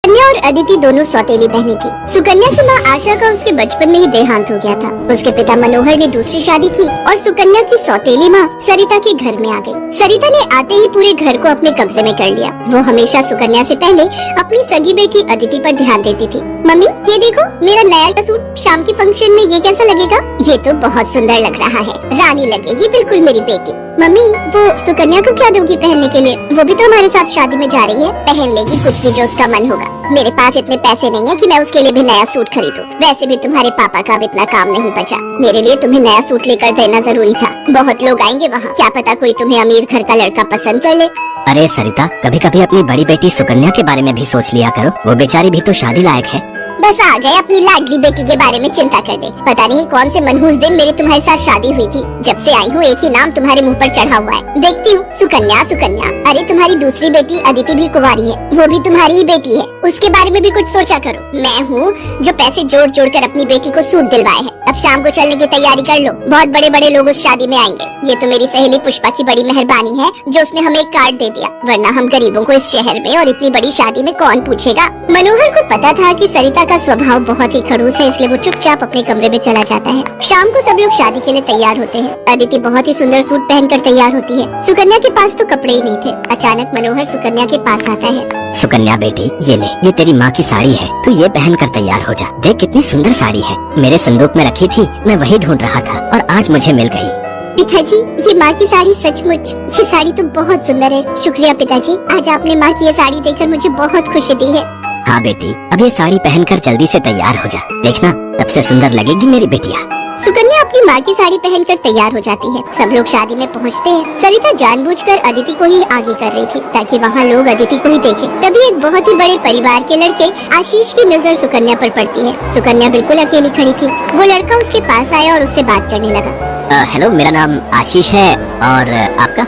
सुकन्या और अदिति दोनों सौतेली बहनें थी। सुकन्या की माँ आशा का उसके बचपन में ही देहांत हो गया था। उसके पिता मनोहर ने दूसरी शादी की और सुकन्या की सौतेली माँ सरिता के घर में आ गई। सरिता ने आते ही पूरे घर को अपने कब्जे में कर लिया। वो हमेशा सुकन्या से पहले अपनी सगी बेटी अदिति पर ध्यान देती थी। मम्मी ये देखो मेरा नया सूट, शाम के फंक्शन में ये कैसा लगेगा? ये तो बहुत सुंदर लग रहा है, रानी लगेगी बिल्कुल मेरी बेटी। मम्मी वो सुकन्या को क्या दोगी पहनने के लिए? वो भी तो हमारे साथ शादी में जा रही है, पहन लेगी कुछ भी जो उसका मन होगा। मेरे पास इतने पैसे नहीं है कि मैं उसके लिए भी नया सूट खरीदूं। वैसे भी तुम्हारे पापा का अब इतना काम नहीं बचा। मेरे लिए तुम्हें नया सूट लेकर देना जरूरी था। बहुत लोग आएंगे वहाँ, क्या पता कोई तुम्हें अमीर घर का लड़का पसंद कर ले। अरे सरिता, कभी कभी अपनी बड़ी बेटी सुकन्या के बारे में भी सोच लिया करो। वो बेचारी भी तो शादी लायक है। बस आ गए अपनी लाडली बेटी के बारे में चिंता करने। पता नहीं कौन से मनहूस दिन मेरी तुम्हारे साथ शादी हुई थी। जब से आई हूँ एक ही नाम तुम्हारे मुंह पर चढ़ा हुआ है। देखती हूँ सुकन्या सुकन्या। अरे तुम्हारी दूसरी बेटी अदिति भी कुंवारी है, वो भी तुम्हारी ही बेटी है। उसके बारे में भी कुछ सोचा करो। मैं हूँ जो पैसे जोड़ जोड़ कर अपनी बेटी को सूट दिलवाए है। अब शाम को चलने की तैयारी कर लो, बहुत बड़े बड़े लोग उस शादी में आएंगे। ये तो मेरी सहेली पुष्पा की बड़ी मेहरबानी है जो उसने हमें एक कार्ड दे दिया, वरना हम गरीबों को इस शहर में और इतनी बड़ी शादी में कौन पूछेगा। मनोहर को पता था कि सरिता का स्वभाव बहुत ही खड़ूस है, इसलिए वो चुपचाप अपने कमरे में चला जाता है। शाम को सब लोग शादी के लिए तैयार होते हैं। अदिति बहुत ही सुंदर सूट पहनकर तैयार होती है। सुकन्या के पास तो कपड़े ही नहीं थे। अचानक मनोहर सुकन्या के पास आता है। सुकन्या बेटी ये ले, ये तेरी माँ की साड़ी है, तू ये पहन कर तैयार हो जा। देख कितनी सुंदर साड़ी है, मेरे संदूक में रखी थी, मैं वही ढूंढ रहा था और आज मुझे मिल गई। पिताजी ये माँ की साड़ी सचमुच, ये साड़ी तो बहुत सुंदर है। शुक्रिया पिताजी, आज आपने माँ की ये साड़ी देखकर मुझे बहुत खुशी दी है। हाँ बेटी, अब ये साड़ी पहनकर जल्दी से तैयार हो जा, देखना तब से सुंदर लगेगी मेरी बेटिया। सुकन्या अपनी माँ की साड़ी पहनकर तैयार हो जाती है। सब लोग शादी में पहुँचते हैं। सरिता जानबूझकर अदिति को ही आगे कर रही थी ताकि वहाँ लोग अदिति को ही देखें। तभी एक बहुत ही बड़े परिवार के लड़के आशीष की नजर सुकन्या पर पड़ती है। सुकन्या बिल्कुल अकेली खड़ी थी। वो लड़का उसके पास आया और उससे बात करने लगा। हेलो, मेरा नाम आशीष है और आपका?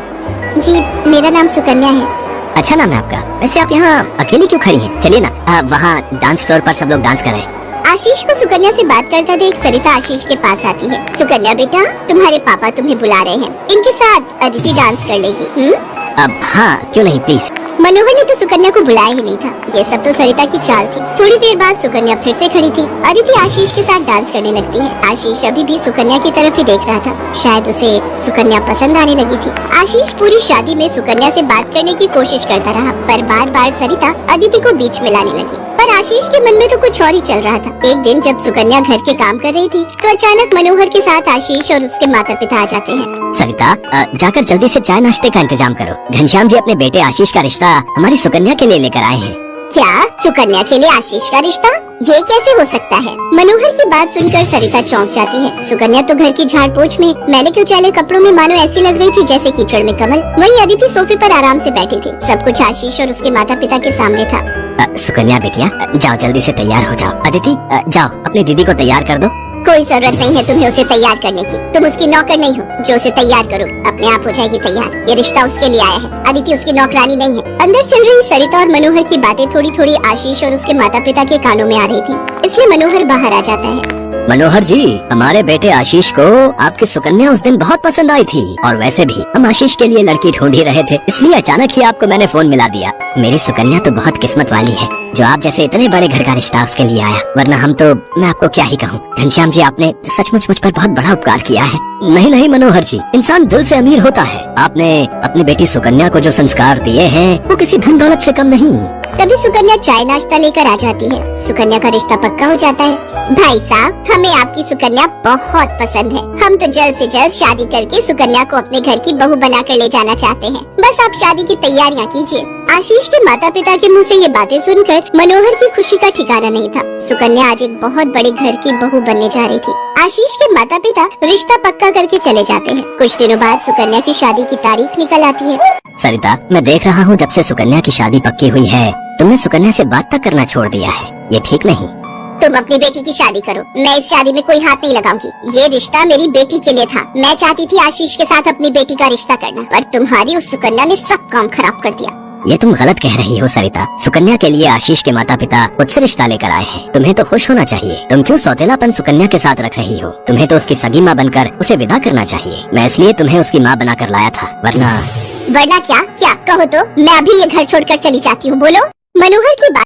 जी मेरा नाम सुकन्या है। अच्छा नाम है आपका। वैसे आप यहाँ अकेली क्यों खड़ी हैं? चलिए ना, वहाँ डांस फ्लोर पर सब लोग डांस कर रहे हैं। आशीष को सुकन्या से बात करता देख सरिता आशीष के पास आती है। सुकन्या बेटा, तुम्हारे पापा तुम्हें बुला रहे हैं, इनके साथ अदिति डांस कर लेगी। अब हाँ, क्यों नहीं, प्लीज। मनोहर ने तो सुकन्या को बुलाया ही नहीं था। ये सब तो सरिता की चाल थी। थोड़ी देर बाद सुकन्या फिर से खड़ी थी। अदिति आशीष के साथ डांस करने लगती है। आशीष अभी भी सुकन्या की तरफ ही देख रहा था। शायद उसे सुकन्या पसंद आने लगी थी। आशीष पूरी शादी में सुकन्या से बात करने की कोशिश करता रहा, पर बार बार सरिता अदिति को बीच में लाने लगी। पर आशीष के मन में तो कुछ और ही चल रहा था। एक दिन जब सुकन्या घर के काम कर रही थी तो अचानक मनोहर के साथ आशीष और उसके माता पिता आ जाते हैं। सरिता, जाकर जल्दी से चाय नाश्ते का इंतजाम करो। घनश्याम जी अपने बेटे आशीष का रिश्ता हमारी सुकन्या के लिए लेकर आए हैं। क्या? सुकन्या के लिए आशीष का रिश्ता? ये कैसे हो सकता है? मनोहर की बात सुनकर सरिता चौंक जाती है। सुकन्या तो घर की झाड़ पोछ में मैले कुचैले कपड़ों में मानो ऐसी लग रही थी जैसे कीचड़ में कमल। वहीं अदिति सोफे पर आराम से बैठी थी। सब कुछ आशीष और उसके माता पिता के सामने था। सुकन्या बेटिया, जाओ जल्दी से तैयार हो जाओ। अदिति, जाओ अपनी दीदी को तैयार कर दो। कोई जरूरत नहीं है तुम्हें उसे तैयार करने की। तुम उसकी नौकर नहीं हो जो उसे तैयार करो, अपने आप हो जाएगी तैयार। ये रिश्ता उसके लिए आया है, अदिति उसकी नौकरानी नहीं है। अंदर चल रही सरिता और मनोहर की बातें थोड़ी थोड़ी आशीष और उसके माता पिता के कानों में आ रही थी, इसलिए मनोहर बाहर आ जाता है। मनोहर जी, हमारे बेटे आशीष को आपकी सुकन्या उस दिन बहुत पसंद आई थी और वैसे भी हम आशीष के लिए लड़की ढूंढ ही रहे थे, इसलिए अचानक ही आपको मैंने फोन मिला दिया। मेरी सुकन्या तो बहुत किस्मत वाली है जो आप जैसे इतने बड़े घर का रिश्ता उसके लिए आया, वरना हम तो, मैं आपको क्या ही कहूँ। घनश्याम जी, आपने सचमुच मुझ पर बहुत बड़ा उपकार किया है। नहीं नहीं मनोहर जी, इंसान दिल से अमीर होता है। आपने अपनी बेटी सुकन्या को जो संस्कार दिए हैं वो किसी धन दौलत से कम नहीं। तभी सुकन्या चाय नाश्ता लेकर आ जाती है। सुकन्या का रिश्ता पक्का हो जाता है। भाई साहब, हमें आपकी सुकन्या बहुत पसंद है। हम तो जल्द से जल्द शादी करके सुकन्या को अपने घर की बहू बनाकर ले जाना चाहते हैं। बस आप शादी की तैयारियां कीजिए। आशीष के माता पिता के मुंह से ये बातें सुनकर मनोहर की खुशी का ठिकाना नहीं था। सुकन्या आज एक बहुत बड़े घर की बहू बनने जा रही थी। आशीष के माता पिता रिश्ता पक्का करके चले जाते हैं। कुछ दिनों बाद सुकन्या की शादी की तारीख निकल आती है। सरिता, मैं देख रहा हूँ जब से सुकन्या की शादी पक्की हुई है तुमने सुकन्या से बात तक करना छोड़ दिया है। ये ठीक नहीं। तुम अपनी बेटी की शादी करो, मैं इस शादी में कोई हाथ नहीं लगाऊंगी। ये रिश्ता मेरी बेटी के लिए था। मैं चाहती थी आशीष के साथ अपनी बेटी का रिश्ता करना, पर तुम्हारी उस सुकन्या ने सब काम खराब कर दिया। ये तुम गलत कह रही हो सरिता। सुकन्या के लिए आशीष के माता पिता खुद से रिश्ता लेकर आए हैं। तुम्हें तो खुश होना चाहिए। तुम क्यों सौतेलापन सुकन्या के साथ रख रही हो? तुम्हें तो उसकी सगी माँ बनकर उसे विदा करना चाहिए। मैं इसलिए तुम्हें उसकी माँ बनाकर लाया था, वरना क्या? क्या कहो तो मैं अभी ये घर छोड़कर चली जाती हूँ। बोलो। मनोहर की बात